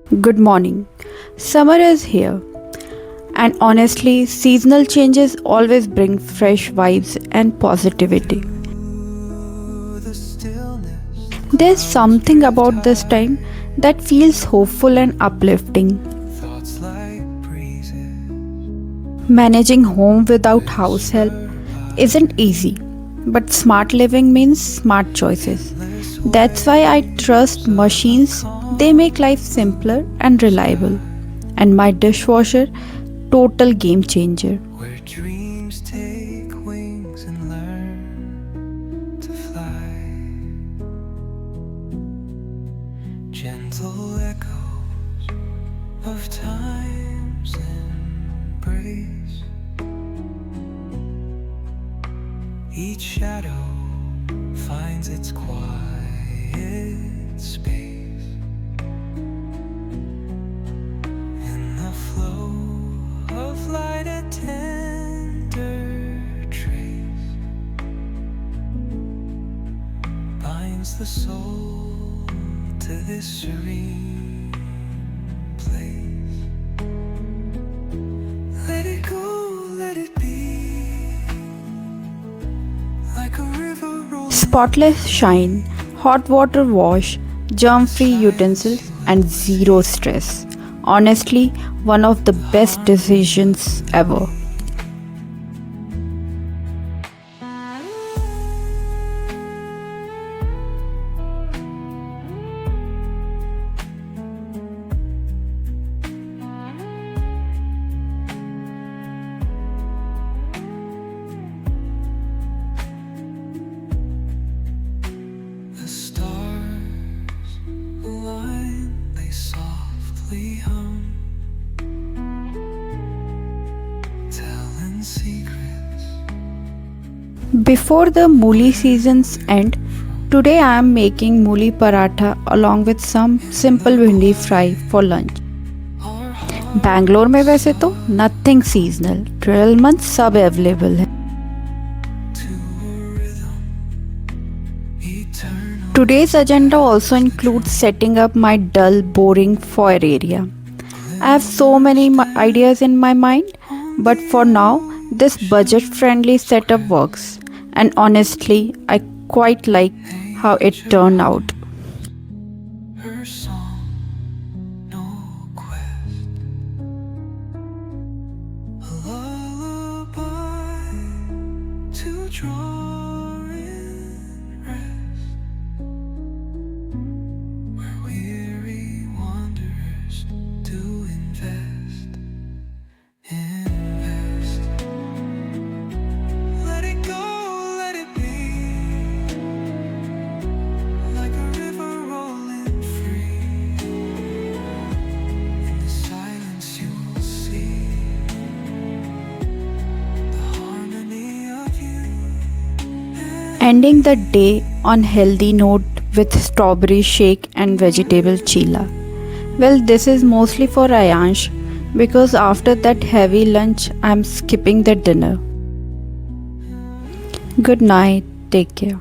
Good morning. Summer is here, and honestly, seasonal changes always bring fresh vibes and positivity. There's something about this time that feels hopeful and uplifting. Managing home without house help isn't easy, but smart living means smart choices. That's why I trust machines, they make life simpler and reliable. And my dishwasher, total game changer. Where dreams take wings and learn to fly. Gentle echoes of time's embrace. Each shadow finds its quiet space. In the flow of light, a tender trace binds the soul to this serene place. Let it go, let it be, like a river rolling. Spotless shine, hot water wash, germ free utensils, and zero stress. Honestly, one of the best decisions ever. The stars align, they softly hum, telling secrets. Before the mooli seasons end, today I am making mooli paratha along with some simple bhindi fry for lunch. Our heart Bangalore में वैसे तो nothing seasonal 12 months सब available है. to a rhythm eternal. Today's agenda also includes setting up my dull, boring foyer area. I have so many ideas in my mind, but for now, this budget friendly setup works. And honestly, I quite like how it turned out. Her song, no quest, a lullaby to draw in rest, where weary wanderers do invest. Let it go, let it be, like a river rolling free. In the silence you will see the harmony of you and Ending the day on healthy note with strawberry shake and vegetable chila. Well, this is mostly for Ayansh because after that heavy lunch, I'm skipping the dinner. Good night. Take care.